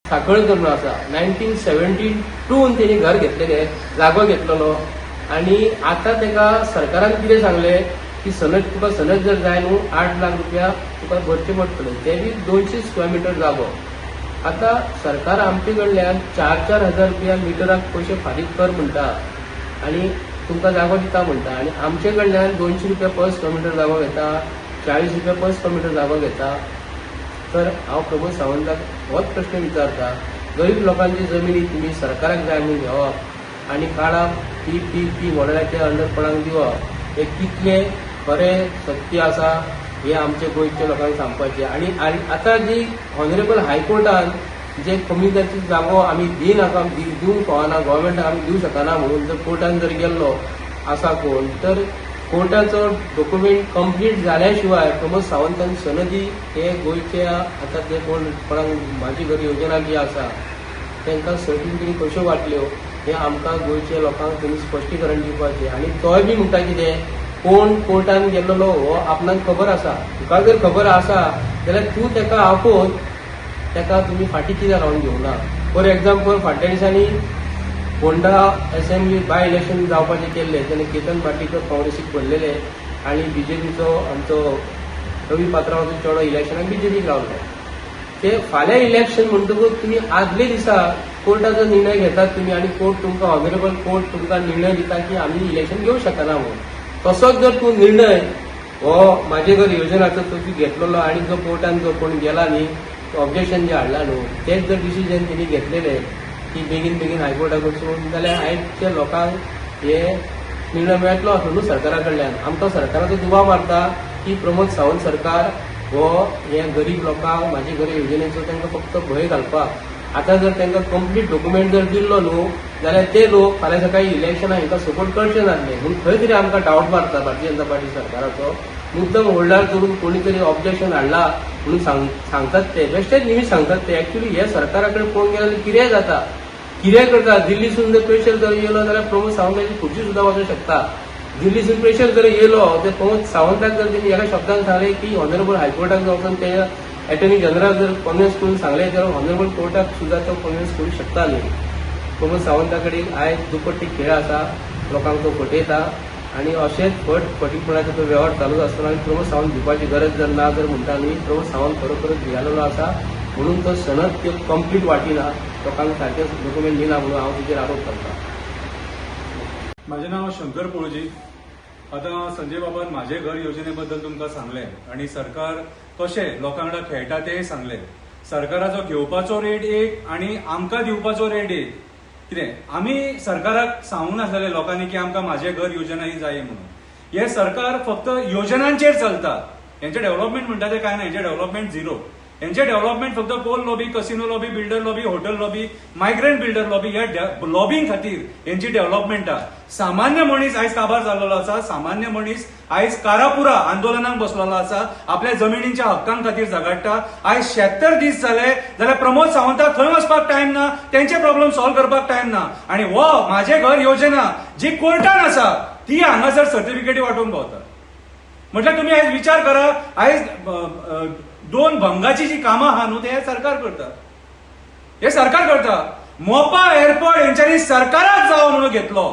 साखळ धरण आसा 1972 तेणी घर घेतलेले, जागो घेतलेलो आणि आता तेका सरकारान कितें सांगले की तुका सनद जर जाय न्हू 8 लाख रुपया तुका भरचे पडटले, ते बी 200 स्क्वेअर मिटर जागो. आता सरकार आमचे कडल्यान 4-4 हजार रुपया मिटराक पैसे फारीक कर म्हणटा आणि तुमकां जागो दिता म्हणटा आणि आमचे कडल्यान 200 रुपया पर स्क्वेअर मिटर जागो घेता, 40 रुपया पर स्क्वेअर मिटर जागो घेता. तर हांव प्रमोद सावंताक होच प्रश्न विचारता, गरीब लोकांची जमिनी तुम्ही सरकाराक जाय म्हणून घेवप आणि काळाक ती मॉडेलाच्या अंडर कोणाक दिवप, हे कितले खरें सत्य आसा हे आमच्या गोंयच्या लोकांक सांगपाचें. आणि आता जी ऑनरेबल हायकोर्टान जे कम्युनिटीची जागो आमी दिवंक फावना, गव्हर्मेंटाक आमी दिवंक शकना म्हणून जर कोर्टान जर गेल्लो आसा कोण, तर कोर्टाचो डॉक्युमेंट कंप्लीट जाल्या शिवाय प्रमोद सावंतान सनदी हे गोंयच्या आता जे कोणाक माझी घर योजना जी आसा तांकां सर्टिफिकेटी कश्यो वाटल्यो हे आमकां गोंयच्या लोकांक त्यांनी स्पश्टीकरण दिवपाचें. आणि तोय बी म्हणटा कितें, कोण कोर्टान गेल्लो हो आपणाक खबर आसा, तुका जर खबर आसा जाल्यार तूं तेका आपोवन तेका तुमी फाटीं कित्याक रावन घेवना. फॉर एक्झाम्पल फाटल्या दिसांनी फोंडा असेंब्ली बाय इलेक्शन जावपाचें केल्लें तेन्ना केतन पाटीकर काँग्रेसीक पडलेले आणि बीजेपीचो आमचो रवी पात्रांवाचो चेडो इलेक्शनाक बीजेपीक रावलो. ते फाल्यां इलेक्शन म्हणटकूच तुमी आदले दिसा कोर्टाचो निर्णय घेतात तुमी आणि कोर्ट तुमकां ऑनरेबल कोर्ट तुमकां निर्णय दिता की आमी इलेक्शन घेवंक शकना म्हणून. तसोच जर तूं निर्णय हो माझे घर योजनाचो तो घेतलेलो आणि जो कोर्टान जो कोण गेला न्ही ऑब्जेक्शन जे हाडला न्हू तेच जर डिसिजन तेणी घेतलेले की बेगीन हायकोर्टाक वचून, जाल्यार आयजच्या लोकांक हे निर्णय मेळटलो असो न्हू सरकारा कडल्यान. आमकां सरकाराचो दुबाव मारता की प्रमोद सावंत सरकार हो हे गरीब लोकांक माझे घर योजनेचो तांकां फक्त भंय घालपाक. आता जर तांकां कंप्लीट डॉक्युमेंट जर दिल्लो न्हू जाल्यार ते लोक फाल्यां सकाळी इलेक्शनाक हांकां सपोर्ट करचे नासले म्हणून खंय तरी आमकां डावट मारता भारतीय जनता पार्टी सरकाराचो. मुद्दम होल्डार करून कोणी तरी ऑब्जेक्शन हाडला म्हणून सांगतात ते बेश्टेच निमित सांगतात ते. एक्चुअली हे सरकारा कडेन पळोवंक गेल्यार कितेंय जाता, कितें करता. दिल्लीसून जर प्रेशर जर येयलो जाल्यार प्रमोद सावंताची खुर्ची सुद्दां वचूंक शकता. दिल्लीसून प्रेशर जर येयलो तर प्रमोद सावंताक जर तेणी एका शब्दान सांगलें की ऑनरेबल हायकोर्टाक वचून ते अटॉर्नी जनरल जर कन्विन्स करून सांगलें जाल्यार ऑनरेबल कोर्टाक सुद्दां तो कन्विन्स करूंक शकता न्ही. प्रमोद सावंता कडेन आयज दुपट्टी खेळ आसा, लोकांक तो फटयता आणि अशेंच फटीपणाचो तो वेव्हार चालूच आसतना प्रमोद सावंत भिवपाची गरज जर ना जर म्हणटा न्ही, प्रमोद सावंत खरोखरच भियालेलो आसा म्हणून तो सनद त्यो कंप्लीट वाटिना, लोकांक सारकें डॉक्युमेंट दिना म्हणून हांव तुजेर आरोप करता. माझे नाव शंकर पोळजी. आता संजय बाबान माझे घर योजनेबद्दल तुमकां सांगलें आणि सरकार कशें लोकां वांगडा खेळटा तेंय सांगलें. सरकाराचो घेवपाचो रेट एक आणि आमकां दिवपाचो रेट एक. कितें आमी सरकाराक सांगूंक नासलेले लोकांनी की आमकां माझे घर योजना ही जाय म्हणून. हे सरकार फक्त योजनांचेर चलता. हेंचे डेव्हलपमेंट म्हणटा ते काय ना, हेंचे डेव्हलपमेंट झिरो. हेंचे डेव्हलपमेंट फक्त coal lobby, casino lobby, builder lobby, hotel lobby, migrant builder lobby ह्या लॉबींग खातीर हेंची डेव्हलपमेंट आहा. सामान्य मनीस आयज काबार जाल्लो आसा. सामान्य मनीस आयज कारापुरा आंदोलनाक बसलेलो आसा, आपल्या जमिनींच्या हक्कां खातीर झगडटा. आयज 76 दीस जाले जाल्यार प्रमोद सावंताक थंय वचपाक टायम ना, तेंचे प्रॉब्लेम सॉल्व करपाक टायम ना. आणि हो माझे घर योजना जी कोर्टान आसा ती हांगासर सर्टिफिकेटी वांटून भोंवता. म्हटल्यार तुम्ही आयज विचार करा, आयज 2 भंगाची जी कामां आहा न्हू ते सरकार करता. हे सरकार करता. मोपा एअरपोर्ट हेंच्यांनी सरकाराक जावो म्हणून घेतलो.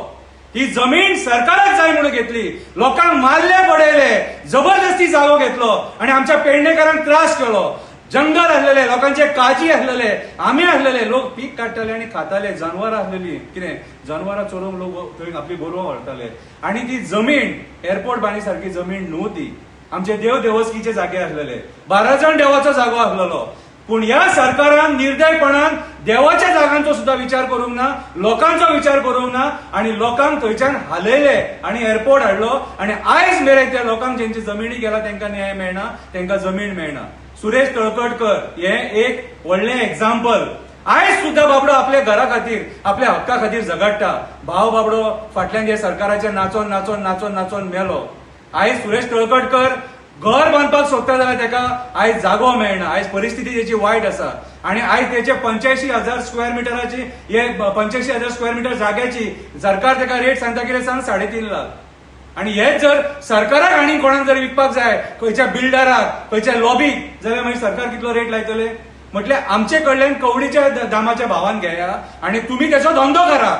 ही जमीन सरकाराक जाय म्हणून घेतली. लोकांक मारले पडयले, जबरदस्ती जागो घेतलो आणि आमच्या पेडणेकारांक त्रास केलो. जंगल आसलेले, लोकांचे काजी आसलेले, आंबे आसलेले, लोक पीक काडटाले आणि खाताले. जनवरां आसलेली, कितें जनवरां चोरूंक लोक थंय आपली गोरवां व्हरताले. आणि ती जमीन एअरपोर्ट बांदी सारखी जमीन न्हू ती. आमचे देवदेवस्कीचे जागे आसलेले, 12 जण देवाचो जागो आसलेलो. पूण ह्या सरकारान निर्दयपणान देवाच्या जागांचो सुद्धा विचार करूंक ना, लोकांचो विचार करूंक ना आणि लोकांक थंयच्यान हालयले आणि एअरपोर्ट हाडलो. आणि आयज मेरेन त्या लोकांक जेंची जमिनी गेला तांकां न्याय मेळना, तांकां जमीन मेळना. सुरेश तळकटकर हे एक व्हडलें एक्झाम्पल. आयज सुद्धा बाबडो आपल्या घरा खातीर, आपल्या हक्का खातीर झगडटा. भाव बाबडो फाटल्यान जे सरकाराचे नाचोन नाचोन नाचोन नाचोन मेलो. आयज सुरेश तळकटकर घर बांदपाक सोदता जाल्यार ताका आयज जागो मेळना. आयज परिस्थिती तेची वायट आसा आणि आयज तेचे 85,000 स्क्वेअर मिटराची 85,000 स्क्वेअर मिटर जाग्याची सरकार ताका रेट सांगता कितें सांग 3.5 लाख. आणि हेच जर सरकाराक आनी कोणाक जर विकपाक जाय, खंयच्या बिल्डराक, खंयच्या लॉबीक, जाल्यार मागीर सरकार कितलो रेट लायतले. म्हटल्यार आमचे कडल्यान कवडीच्या दामाच्या भावान घेया आणि तुम्ही त्याचो धंदो करा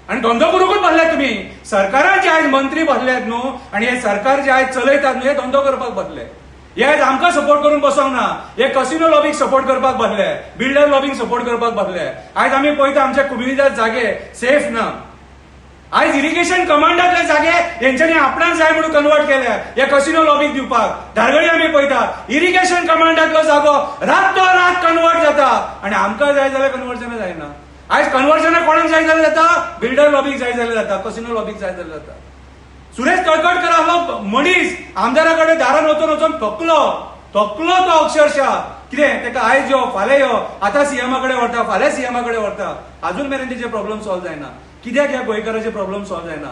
आणि धंदो करूनच बसल्यात तुम्ही. सरकारान जे आयज मंत्री बसल्यात न्हू आणि हे सरकार जे आयज चलयतात न्हू हे धंदो करपाक बसले. हे आयज आमकां सपोर्ट करून बसोंक ना, हे कसिनो लॉबीक सपोर्ट करपाक बसले, बिल्डर लॉबीक सपोर्ट करपाक बसले. आयज आमी पळयता आमच्या कुमिल्ल्या जागे सेफ ना. आयज इरिगेशन कमांडातले जागे हेंच्यांनी आपणाक जाय म्हणून कन्वर्ट केल्या हे कसिनो लॉबीक दिवपाक. धारगळी आमी पळयता इरिगेशन कमांडातलो जागो रात कन्वर्ट जाता आणि आमकां जाय जाल्यार कन्वर्जन जायना. आयज कन्वर्जन कोणाक जाय जाल्यार जाता, बिल्डर लॉबीक जाय जाल्यार जाता, कसिनो लॉबीक जाय जाल्यार जाता. सुरेश तळखडकर आसलो मनीस आमदारा कडेन दारान वचून थकलो तो अक्षरशः. कितें तेका आयज यो फाल्यां यो, आतां सीएमा कडेन व्हरता, फाल्यां सीएमा कडेन व्हरता, अजून मेरेन तेचे प्रॉब्लेम सॉल्व जायना. कित्याक ह्या गोंयकाराचे प्रॉब्लेम सॉल्व जायना?